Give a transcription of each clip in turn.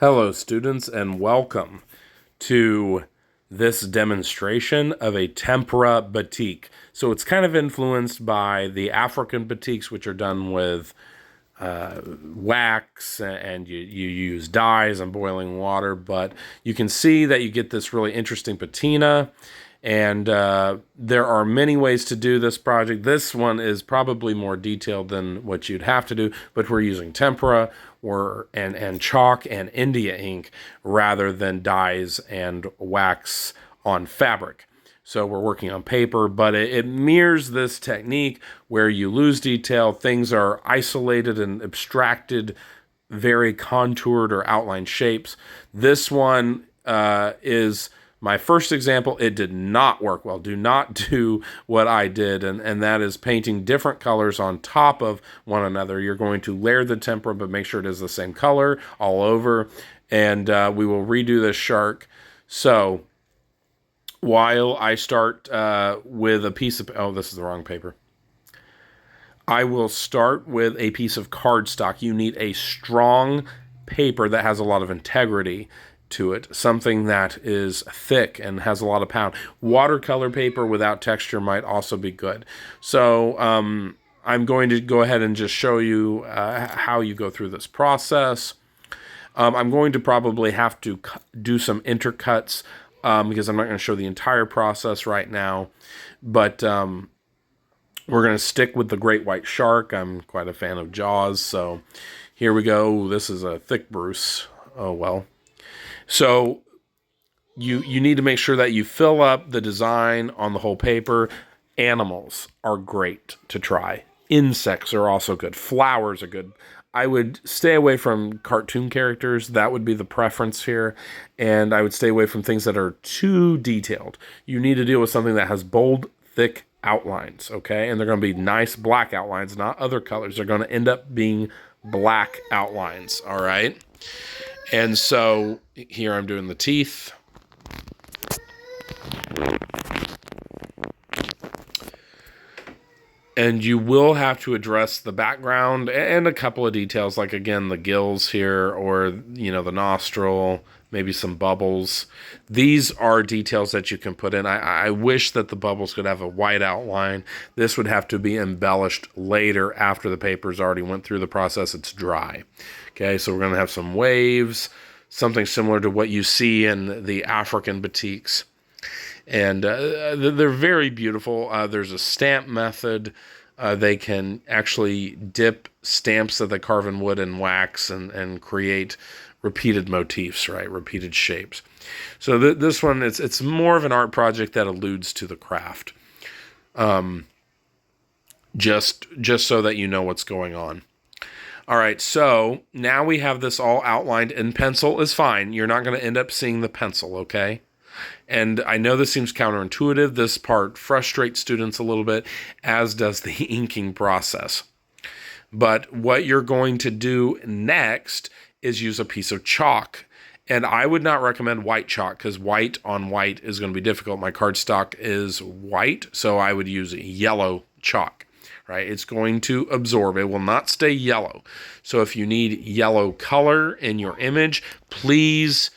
Hello, students, and welcome to this demonstration of a tempera batik. So it's kind of influenced by the African batiks, which are done with wax, and you use dyes and boiling water, but you can see that you get this really interesting patina. And there are many ways to do this project. This one is probably more detailed than what you'd have to do, but we're using tempera and chalk and India ink rather than dyes and wax on fabric. So we're working on paper, but it mirrors this technique where you lose detail. Things are isolated and abstracted, very contoured or outlined shapes. This one is my first example. It did not work well. Do not do what I did, and that is painting different colors on top of one another. You're going to layer the tempera, but make sure it is the same color all over, and we will redo this shark. So while I start with a piece of, oh, this is the wrong paper. I will start with a piece of cardstock. You need a strong paper that has a lot of integrity to it, something that is thick and has a lot of pound. Watercolor paper without texture might also be good. So I'm going to go ahead and just show you how you go through this process. I'm going to probably have to do some intercuts because I'm not going to show the entire process right now, but we're going to stick with the great white shark. I'm quite a fan of Jaws, so here we go. This is a thick Bruce. Oh, well. So you need to make sure that you fill up the design on the whole paper. Animals are great to try. Insects are also good. Flowers are good. I would stay away from cartoon characters. That would be the preference here. And I would stay away from things that are too detailed. You need to deal with something that has bold, thick outlines, okay? And they're going to be nice black outlines, not other colors. They're going to end up being black outlines, all right? And so here I'm doing the teeth. And you will have to address the background and a couple of details, like, again, the gills here, or, you know, the nostril, maybe some bubbles. These are details that you can put in. I wish that the bubbles could have a white outline. This would have to be embellished later after the paper's already went through the process. It's dry. Okay, so we're going to have some waves, something similar to what you see in the African batiks. And they're very beautiful. There's a stamp method. They can actually dip stamps that they carve in wood and wax and create repeated motifs, right? Repeated shapes. So this one, it's more of an art project that alludes to the craft. Just so that you know what's going on. All right, so now we have this all outlined, and pencil is fine. You're not going to end up seeing the pencil, okay? And I know this seems counterintuitive. This part frustrates students a little bit, as does the inking process. But what you're going to do next is use a piece of chalk. And I would not recommend white chalk, because white on white is going to be difficult. My cardstock is white, so I would use yellow chalk. Right? It's going to absorb. It will not stay yellow. So if you need yellow color in your image, please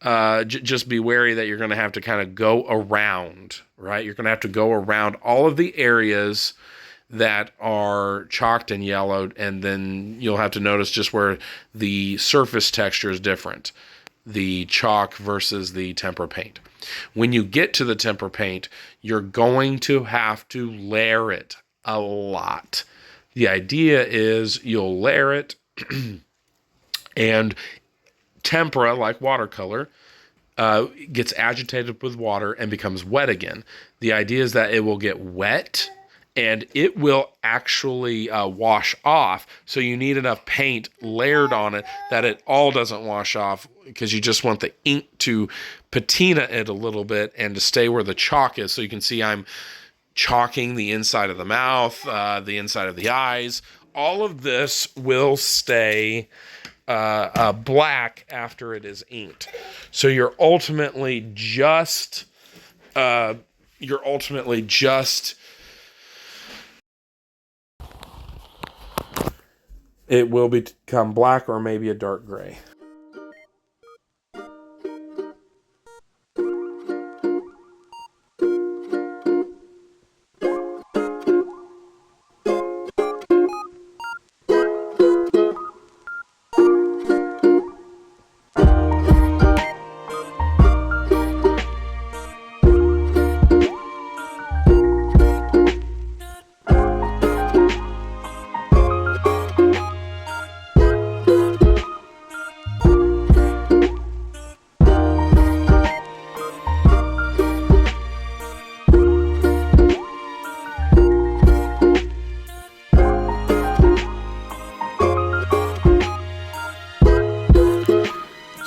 just be wary that you're going to have to kind of go around, right? You're going to have to go around all of the areas that are chalked and yellowed, and then you'll have to notice just where the surface texture is different, the chalk versus the tempera paint. When you get to the tempera paint, you're going to have to layer it a lot. The idea is you'll layer it, and tempera, like watercolor, gets agitated with water and becomes wet again. The idea is that it will get wet and it will actually wash off. So you need enough paint layered on it that it all doesn't wash off, because you just want the ink to patina it a little bit and to stay where the chalk is. So you can see I'm chalking the inside of the mouth, the inside of the eyes. All of this will stay black after it is inked. So you're ultimately just it will become black or maybe a dark gray.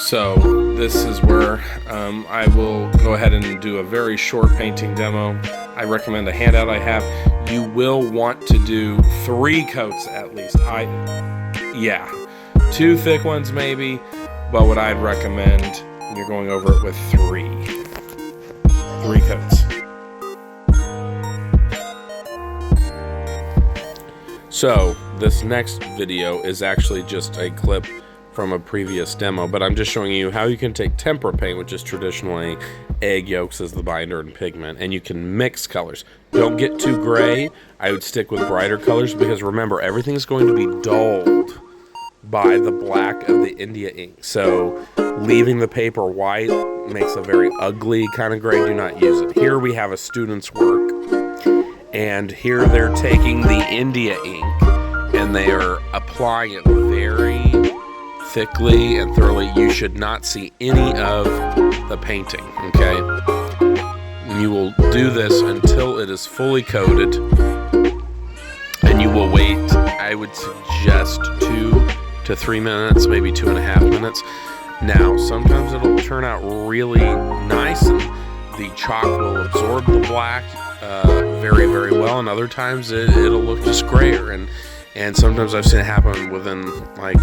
So this is where I will go ahead and do a very short painting demo. I recommend a handout I have. You will want to do 3 coats at least. 2 thick ones maybe, but what I'd recommend, you're going over it with 3 coats. So this next video is actually just a clip from a previous demo, but I'm just showing you how you can take tempera paint, which is traditionally egg yolks as the binder and pigment, and you can mix colors. Don't get too gray. I would stick with brighter colors because remember, everything's going to be dulled by the black of the India ink. So leaving the paper white makes a very ugly kind of gray. Do not use it. Here we have a student's work, and here they're taking the India ink and they are applying it very thickly and thoroughly. You should not see any of the painting, okay? And you will do this until it is fully coated, and you will wait, I would suggest 2 to 3 minutes, maybe 2.5 minutes. Now, sometimes it'll turn out really nice and the chalk will absorb the black very, very well, and other times it'll look just grayer. And sometimes I've seen it happen within, like,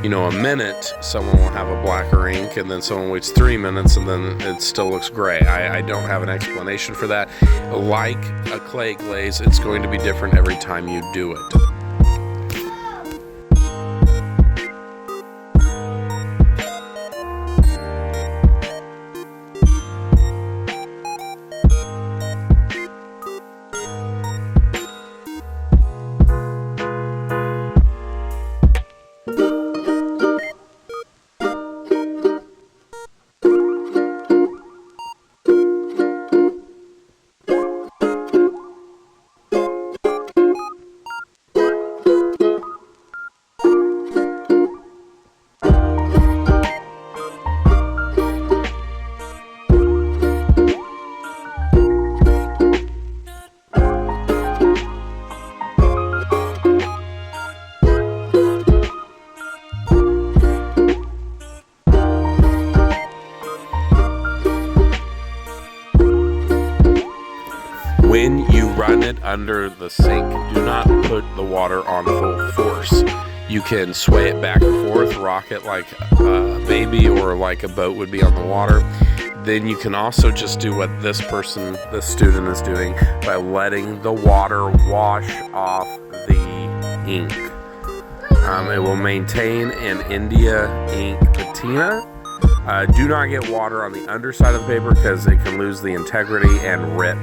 you know, a minute, someone will have a blacker ink, and then someone waits 3 minutes, and then it still looks gray. I don't have an explanation for that. Like a clay glaze, it's going to be different every time you do it. When you run it under the sink, do not put the water on full force. You can sway it back and forth, rock it like a baby or like a boat would be on the water. Then you can also just do what this student is doing by letting the water wash off the ink. It will maintain an India ink patina. Do not get water on the underside of the paper because it can lose the integrity and rip.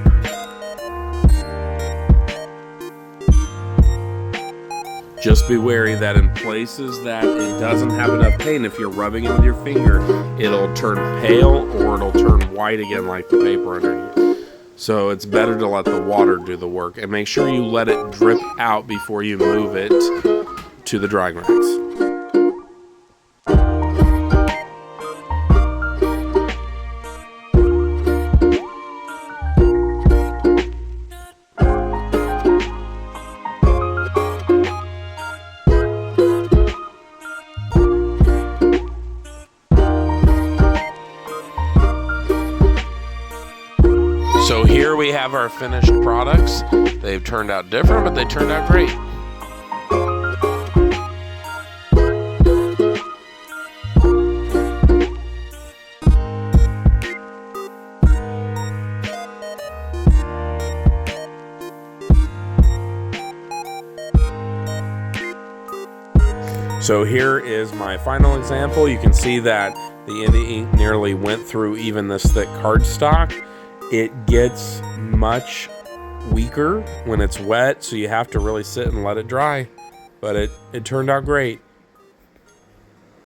Just be wary that in places that it doesn't have enough paint, if you're rubbing it with your finger, it'll turn pale or it'll turn white again like the paper underneath. So it's better to let the water do the work, and make sure you let it drip out before you move it to the drying racks. So here we have our finished products. They've turned out different, but they turned out great. So here is my final example. You can see that the India ink nearly went through even this thick cardstock. It gets much weaker when it's wet, so you have to really sit and let it dry. But it turned out great.